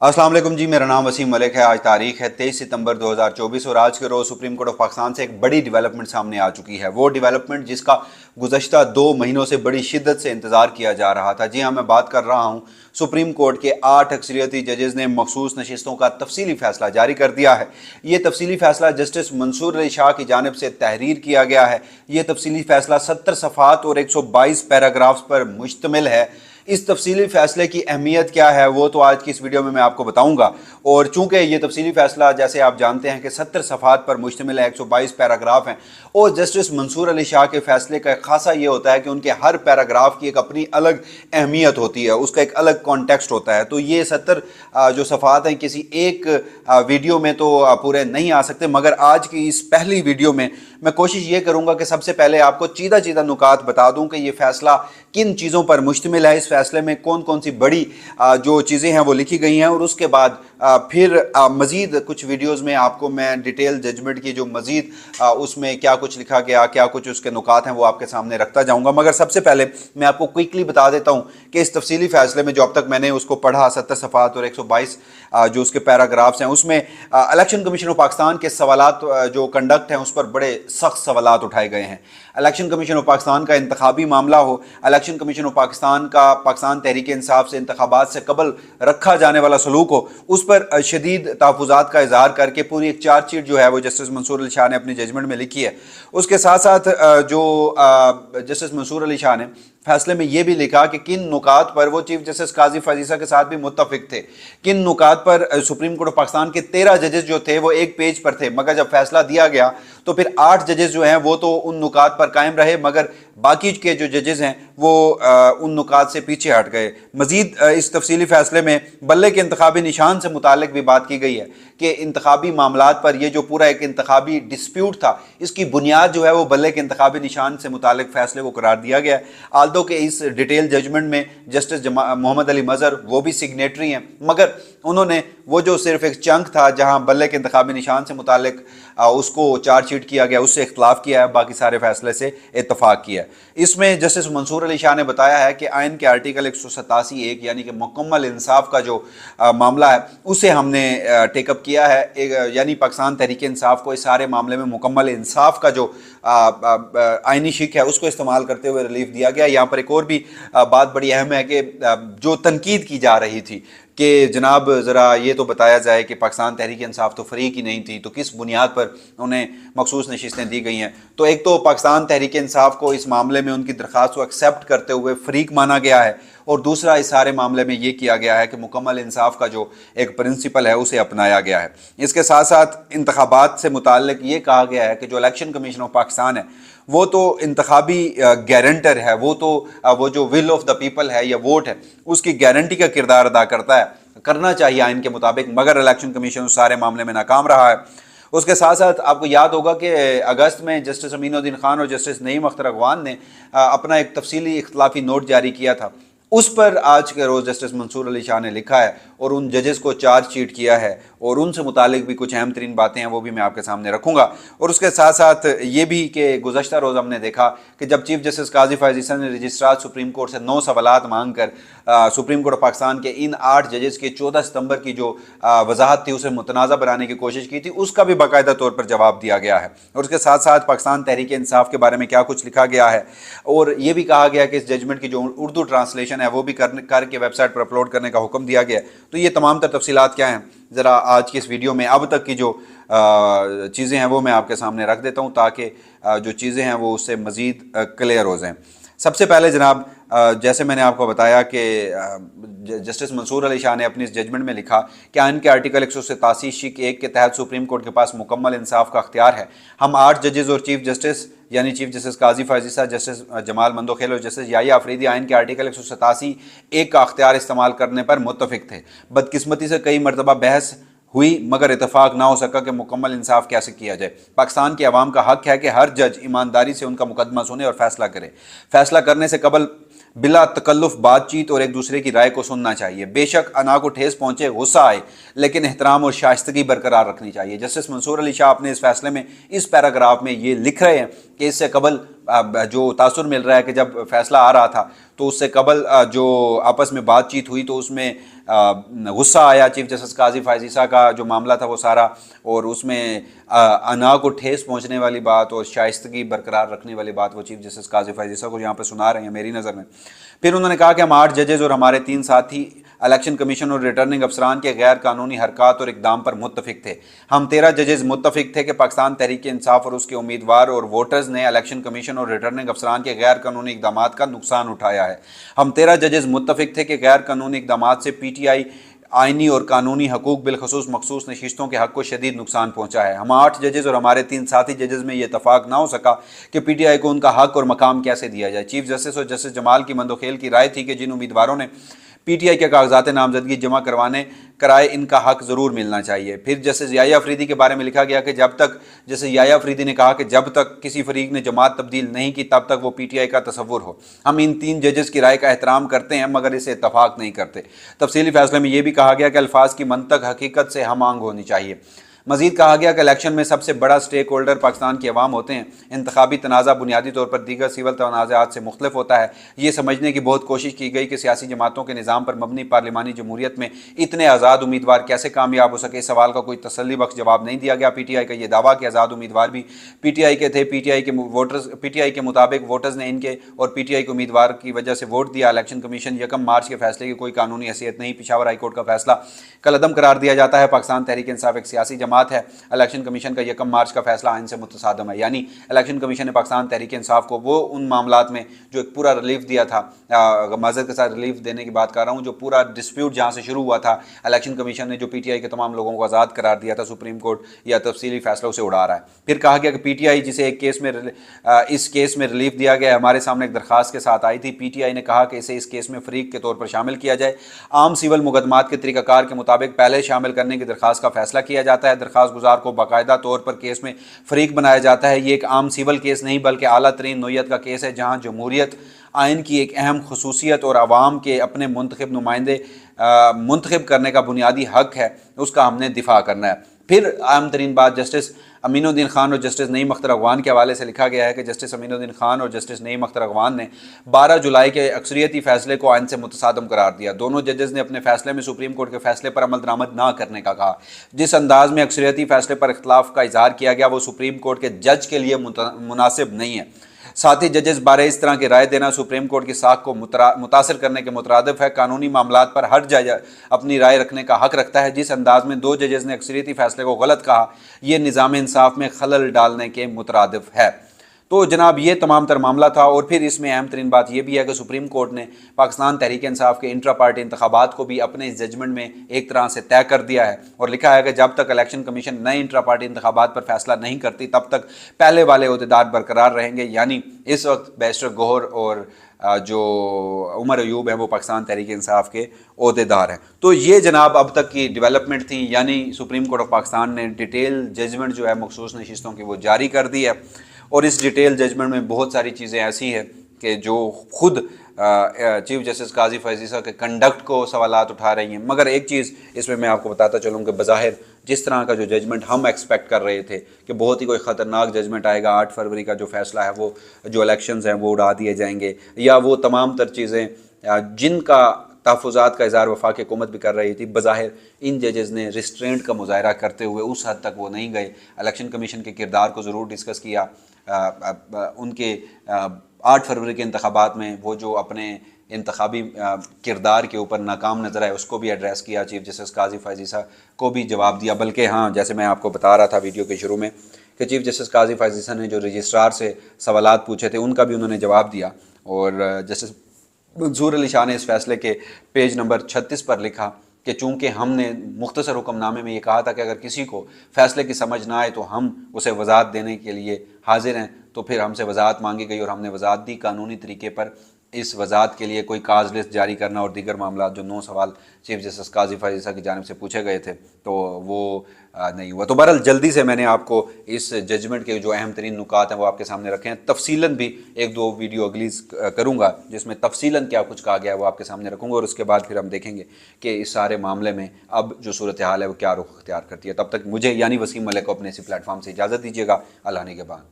अस्सलाम वालेकुम जी, मेरा नाम वसीम मलिक है। आज तारीख है 23 सितंबर 2024 और आज के रोज़ सुप्रीम कोर्ट ऑफ पाकिस्तान से एक बड़ी डेवलपमेंट सामने आ चुकी है। वो डेवलपमेंट जिसका गुज़श्ता 2 महीनों से बड़ी शिद्दत से इंतज़ार किया जा रहा था। जी हाँ, मैं बात कर रहा हूँ सुप्रीम कोर्ट के 8 अक्सरियती जजेज़ ने मखसूस नशिस्तों का तफसीली फ़ैसला जारी कर दिया है। ये तफसीली फ़ैसला जस्टिस मंसूर अली शाह की जानिब से तहरीर किया गया है। ये तफसीली फ़ैसला 70 सफ़ात और 122 पैराग्राफ्स पर मुश्तमिल है। इस तफसीली फ़ैसले की अहमियत क्या है वो तो आज की इस वीडियो में मैं आपको बताऊंगा। और चूंकि ये तफसीली फ़ैसला जैसे आप जानते हैं कि 70 सफ़ात पर मुश्तमिल है, 122 पैराग्राफ हैं और जस्टिस मंसूर अली शाह के फ़ैसले का खासा ये होता है कि उनके हर पैराग्राफ की एक अपनी अलग अहमियत होती है, उसका एक अलग कॉन्टेक्स्ट होता है। तो ये 70 जो सफ़ात हैं किसी एक वीडियो में तो पूरे नहीं आ सकते, मगर आज की इस पहली वीडियो में मैं कोशिश ये करूँगा कि सबसे पहले आपको चीदा चीदा नुकात बता दूँ कि ये फ़ैसला किन चीज़ों पर मुश्तमिल है, इस फैसले में कौन कौन सी बड़ी जो चीज़ें हैं वो लिखी गई हैं। और उसके बाद फिर मज़ीद कुछ वीडियोज़ में आपको मैं डिटेल जजमेंट की जो मज़ीद उसमें क्या कुछ लिखा गया, क्या कुछ उसके नुकात हैं वो आपके सामने रखता जाऊँगा। मगर सबसे पहले मैं आपको क्विकली बता देता हूँ कि इस तफसीली फ़ैसले में जो अब तक मैंने उसको पढ़ा 70 सफ़ात और 122 जो उसके पैराग्राफ्स हैं, उसमें इलेक्शन कमीशन ऑफ पाकिस्तान के सवालात जो कंडक्ट हैं उस पर बड़े सख्त सवालात उठाए गए हैं। इलेक्शन कमीशन ऑफ पाकिस्तान का इंतखाबी मामला हो, इलेक्शन कमीशन ऑफ पाकिस्तान का पाकिस्तान तहरीक इंसाफ से इंतखाबात से कबल रखा जाने वाला सलूक हो, उस पर शदीद तहफ़्फ़ुज़ात का इज़हार करके पूरी एक चार्जशीट जो है वो जस्टिस मंसूर अली शाह ने अपनी जजमेंट में लिखी है। उसके साथ साथ जो जस्टिस मंसूर अली शाह ने फैसले में यह भी लिखा कि किन नुकात पर वो चीफ जस्टिस काजी फजीसा के साथ भी मुत्तफिक थे, किन नुकात पर सुप्रीम कोर्ट ऑफ पाकिस्तान के 13 जजेस जो थे वो एक पेज पर थे, मगर जब फैसला दिया गया तो फिर 8 जजेस जो हैं वो तो उन नुकात पर कायम रहे, मगर बाकी के जो जजेस हैं वो उन नुकात से पीछे हट गए। मजीद इस तफसीली फैसले में बल्ले के इंतखाबी निशान से मुतालिक भी बात की गई है कि इंतखाबी मामलात पर यह जो पूरा एक इंतखाबी डिस्प्यूट था, इसकी बुनियाद जो है वो बल्ले के इंतखाबी निशान से मुतालिक फैसले को करार दिया गया। आल्दो के इस डिटेल जजमेंट में जस्टिस मोहम्मद अली मजहर वो भी सिग्नेटरी हैं, मगर उन्होंने वो जो सिर्फ एक चंक था जहां बल्ले के इंतखाबी निशान से मुतालिक उसको चार्जशीट किया गया, उससे इख्तलाफ किया है, बाकी सारे फैसले से इत्तफाक किया है। इसमें जस्टिस मंसूर अली शाह ने बताया है कि आइन के आर्टिकल 187(1) यानी कि मुकम्मल इंसाफ का जो मामला है उसे हमने टेकअप किया है, यानी पाकिस्तान तहरीक इंसाफ को इस सारे मामले में मुकम्मल इंसाफ का जो आइनी शिक है उसको इस्तेमाल करते हुए रिलीफ दिया गया। यहाँ पर एक और भी बात बड़ी अहम है कि जो तनकीद की जा रही थी कि जनाब ज़रा ये तो बताया जाए कि पाकिस्तान तहरीक इंसाफ तो फ़रीक ही नहीं थी, तो किस बुनियाद पर उन्हें मखसूस नशिस्तें दी गई हैं। तो एक तो पाकिस्तान तहरीक इंसाफ को इस मामले में उनकी दरख्वास्त को एक्सेप्ट करते हुए फ़रीक माना गया है, और दूसरा इस सारे मामले में ये किया गया है कि मुकम्मल इंसाफ का जो एक प्रिंसिपल है उसे अपनाया गया है। इसके साथ साथ इंतखाबात से मुताल्लिक ये कहा गया है कि जो इलेक्शन कमीशन ऑफ पाकिस्तान है वो तो इंतखाबी गारंटर है, वो तो वो जो विल ऑफ द पीपल है या वोट है उसकी गारंटी का किरदार अदा करता है, करना चाहिए आइन के मुताबिक, मगर इलेक्शन कमीशन उस सारे मामले में नाकाम रहा है। उसके साथ साथ आपको याद होगा कि अगस्त में जस्टिस अमीनुद्दीन खान और जस्टिस नईम अख्तर अगवान ने अपना एक तफसीली इख्तलाफी नोट जारी किया था, उस पर आज के रोज़ जस्टिस मंसूर अली शाह ने लिखा है और उन जजेस को चार्जशीट किया है, और उनसे मुतालिक भी कुछ अहम तरीन बातें हैं वो भी मैं आपके सामने रखूँगा। और उसके साथ साथ ये भी कि गुज़श्ता रोज़ हमने देखा कि जब चीफ जस्टिस काजी फजीसा ने रजिस्ट्रार सुप्रीम कोर्ट से 9 सवालात मांग कर सुप्रीम कोर्ट ऑफ पाकिस्तान के इन 8 जजेस के 14 सितंबर की जो वजाहत थी उसे मुतनाज़ा बनाने की कोशिश की थी, उसका भी बाकायदा तौर पर जवाब दिया गया है। और उसके साथ साथ पाकिस्तान तहरीक इंसाफ के बारे में क्या कुछ लिखा गया है, और ये भी कहा गया कि इस जजमेंट की जो उर्दू ट्रांसलेशन है वो भी करके वेबसाइट पर अपलोड करने का हुक्म दिया गया। तो ये तमाम तर तफसीलात क्या हैं ज़रा आज की इस वीडियो में अब तक की जो चीज़ें हैं वो मैं आपके सामने रख देता हूँ ताकि जो चीज़ें हैं वो उससे मज़ीद क्लियर हो जाएँ। सबसे पहले जनाब जैसे मैंने आपको बताया कि जस्टिस मंसूर अली शाह ने अपनी इस जजमेंट में लिखा कि आइन के आर्टिकल 187(1) के तहत सुप्रीम कोर्ट के पास मुकम्मल इंसाफ का अख्तियार है। हम 8 जजेस और चीफ जस्टिस यानी चीफ जस्टिस काजी फजीसा, जस्टिस जमाल मंदोखेल और जस्टिस याहिया अफरीदी आइन के आर्टिकल 187(1) का अख्तियार इस्तेमाल करने पर मुत्तफिक थे। बदकिस्मती से कई मरतबा बहस हुई मगर इतफाक ना हो सका कि मुकम्मल इंसाफ कैसे किया जाए। पाकिस्तान की आवाम का हक है कि हर जज ईमानदारी से उनका मुकदमा सुने और फैसला करे। फैसला करने से कबल बिला तकल्लुफ बातचीत और एक दूसरे की राय को सुनना चाहिए। बेशक अना को ठेस पहुंचे, गुस्सा आए, लेकिन एहतराम और शाइस्तगी बरकरार रखनी चाहिए। जस्टिस मंसूर अली शाह अपने इस फैसले में इस पैराग्राफ में ये लिख रहे हैं कि इससे कबल जो तासुर मिल रहा है कि जब फैसला आ रहा था तो उससे कबल जो आपस में बातचीत हुई तो उसमें गुस्सा आया चीफ जस्टिस काजी फायज़ ईसा का जो मामला था वो सारा, और उसमें अना को ठेस पहुंचने वाली बात और शाइस्तगी बरकरार रखने वाली बात वो चीफ जस्टिस काजी फायज़ ईसा को यहाँ पे सुना रहे हैं मेरी नज़र में। फिर उन्होंने कहा कि हम 8 जजेज़ और हमारे 3 साथी इलेक्शन कमीशन और रिटर्निंग अफसरान के गैर कानूनी हरकत और इकदाम पर मुत्तफिक थे। हम 13 जजेज़ मुत्तफिक थे कि पाकिस्तान तहरीक इंसाफ और उसके उम्मीदवार और वोटर्स ने इलेक्शन कमीशन और रिटर्निंग अफसरान के गैर कानूनी इकदाम का नुकसान उठाया है। हम 13 जजेज़ मुत्तफिक थे कि गैर कानूनी इकदाम से PTI आइनी और कानूनी हकूक बिलखसूस मखसूस नशिस्तों के हक को शदीद नुकसान पहुंचा है। हम 8 जजेज़ और हमारे 3 साथी जजेज़ में ये इतफाक़ ना हो सका कि PTI को उनका हक और मकाम कैसे दिया जाए। चीफ जस्टिस और जस्टिस जमाल की मंदोखेल की राय थी कि जिन उम्मीदवारों ने PTI के कागजात नामजदगी जमा कराए इनका हक ज़रूर मिलना चाहिए। फिर जस्टिस याया अफरीदी के बारे में लिखा गया कि जब तक, जैसे याया अफरीदी ने कहा कि जब तक किसी फरीक ने जमात तब्दील नहीं की तब तक वो PTI का तसव्वुर हो। हम इन 3 जजेस की राय का एहतराम करते हैं मगर इसे इत्तफाक नहीं करते। तफसीली फैसले में यह भी कहा गया कि अल्फाज की मंतक हकीकत से हम आंग होनी चाहिए। मजीद कहा गया कि इलेक्शन में सबसे बड़ा स्टेक होल्डर पाकिस्तान की अवाम होते हैं। इंतखाबी तनाज़ा बुनियादी तौर पर दीगर सिविल तनाज़ात से मुख्तलिफ होता है। ये समझने की बहुत कोशिश की गई कि सियासी जमातों के निज़ाम पर मबनी पार्लिमानी जमहूरियत में इतने आज़ाद उम्मीदवार कैसे कामयाब हो सके। इस सवाल का कोई तसल्ली बख्श जवाब नहीं दिया गया। PTI का यह दावा कि आज़ाद उम्मीदवार भी PTI के थे। PTI के मुताबिक वोटर्स ने इनके और PTI के उम्मीदवार की वजह से वोट दिया। इलेक्शन कमीशन 1 मार्च के फैसले की कोई कानूनी हैसियत नहीं। पेशावर हाईकोर्ट का फैसला कलअदम करार दिया जाता है। पाकिस्तान तहरीक इंसाफ एक सियासी जमात है। इलेक्शन कमीशन का 1 मार्च का फैसला आइन से मुतसादम है। यानी इलेक्शन कमीशन ने पाकिस्तान तहरीक इंसाफ को वो उन मामलात में जो एक पूरा रिलीफ दिया था, माजरत के साथ रिलीफ देने की बात कर रहा हूँ, जो पूरा डिस्प्यूट जहाँ से शुरू हुआ था, इलेक्शन कमीशन ने जो PTI के तमाम लोगों को आज़ाद करार दिया था, सुप्रीम कोर्ट या तफसीली फैसला उसे उड़ा रहा है। फिर कहा गया कि PTI जिसे एक केस में इस केस में रिलीफ दिया गया, हमारे सामने एक दरखास्त के साथ आई थी। PTI ने कहा कि इसे इस केस में फरीक के तौर पर शामिल किया जाए। आम सिविल मुकदमात के तरीक़ाकार के मुताबिक पहले शामिल करने की दरखास्त का फैसला किया जाता है। दरखास्त गुजार को बाकायदा तौर पर केस में फरीक बनाया जाता है। ये एक आम सिविल केस नहीं बल्कि आला तरीन नौयत का केस है जहाँ जमहूरियत आइन की एक अहम खसूसियत और आवाम के अपने मुंतखब नुमाइंदे मुंतखब करने का बुनियादी हक है, उसका हमने दिफा करना है। फिर अहम तरीन बात जस्टिस अमीनुद्दीन खान और जस्टिस नईम अख्तर अगवान के हवाले से लिखा गया है कि जस्टिस अमीनुद्दीन खान और जस्टिस नईम अख्तर अगवान ने 12 जुलाई के अक्सरियती फैसले को आइन से मुतसादम करार दिया। दोनों जजेस ने अपने फैसले में सुप्रीम कोर्ट के फैसले पर अमल दरामद ना करने का कहा। जिस अंदाज में अक्सरियती फैसले पर इख्तलाफ का इजहार किया गया वो सुप्रीम कोर्ट के जज के लिए मुनासिब नहीं है। साथ ही जजेस बारे इस तरह की राय देना सुप्रीम कोर्ट की साख को मुतासर करने के मुतरादिफ है। कानूनी मामलात पर हर जज अपनी राय रखने का हक रखता है। जिस अंदाज में 2 जजेस ने अक्सरियती फैसले को गलत कहा, यह निज़ाम इंसाफ में खलल डालने के मुतरादिफ है। तो जनाब ये तमाम तर मामला था। और फिर इसमें अहम तरीन बात यह भी है कि सुप्रीम कोर्ट ने पाकिस्तान तहरीक इंसाफ के इंट्रा पार्टी इंतखाबात को भी अपने इस जजमेंट में एक तरह से तय कर दिया है और लिखा है कि जब तक इलेक्शन कमीशन नए इंट्रा पार्टी इंतखाबात पर फैसला नहीं करती तब तक पहले वाले ओहदेदार बरकरार रहेंगे। यानी इस वक्त बैरिस्टर गौहर और जो उमर अयूब है वो पाकिस्तान तहरीक इंसाफ के ओहदेदार हैं। तो ये जनाब अब तक की डेवलपमेंट थी। यानी सुप्रीम कोर्ट ऑफ पाकिस्तान ने डिटेल जजमेंट जो है मखसूस नशिस्तों की वो जारी कर दी है और इस डिटेल जजमेंट में बहुत सारी चीज़ें ऐसी हैं कि जो खुद चीफ जस्टिस काजी फायज़ ईसा के कंडक्ट को सवालात उठा रही हैं। मगर एक चीज़ इसमें मैं आपको बताता चलूँ कि बज़ाहिर जिस तरह का जो जजमेंट हम एक्सपेक्ट कर रहे थे कि बहुत ही कोई ख़तरनाक जजमेंट आएगा, 8 फरवरी का जो फैसला है वो जो इलेक्शंस हैं वो उड़ा दिए जाएंगे, या वो तमाम तर चीज़ें जिनका तहफ़्फ़ुज़ात का इज़हार वफाक़ हुकूमत भी कर रही थी, बज़ाहिर इन जजेज़ ने रिस्ट्रेंट का मुज़ाहरा करते हुए उस हद तक वो नहीं गए। इलेक्शन कमीशन के किरदार को ज़रूर डिस्कस किया। उनके 8 फरवरी के इंतखाबात में वो जो अपने इंतखाबी किरदार के ऊपर नाकाम नज़र आए उसको भी एड्रेस किया। चीफ जस्टिस काजी फायज़ ईसा को भी जवाब दिया। बल्कि हाँ, जैसे मैं आपको बता रहा था वीडियो के शुरू में कि चीफ जस्टिस काजी फायज़ ईसा ने जो रजिस्ट्रार से सवालात पूछे थे उनका भी उन्होंने जवाब दिया। और जस्टिस मंसूर अली शाह ने इस फैसले के पेज नंबर 36 पर लिखा कि चूँकि हमने मुख्तसर हुक्मनामे में ये कहा था कि अगर किसी को फ़ैसले की समझ ना आए तो हम उसे वजाहत देने के लिए हाजिर हैं, तो फिर हमसे वजाहत मांगी गई और हमने वजाहत दी। कानूनी तरीके पर इस वजाहत के लिए कोई काज लिस्ट जारी करना और दीगर मामला जो 9 सवाल चीफ जस्टिस काजी फायज़ ईसा की जानिब से पूछे गए थे तो वो नहीं हुआ। तो बहरहाल जल्दी से मैंने आपको इस जजमेंट के जो अहम तरीन नुकात हैं वो आपके सामने रखे हैं। तफसीलन भी 1-2 वीडियो अगली करूँगा जिसमें तफसीलन क्या कुछ कहा गया है वो आपके सामने रखूँगा और उसके बाद फिर हम देखेंगे कि इस सारे मामले में अब जो सूरत हाल है वो क्या रुख अख्तियार करती है। तब तक मुझे यानी वसीम मलिक को अपने इसी प्लेटफॉर्म से इजाज़त दीजिएगा। अल्लाह ने के बाद।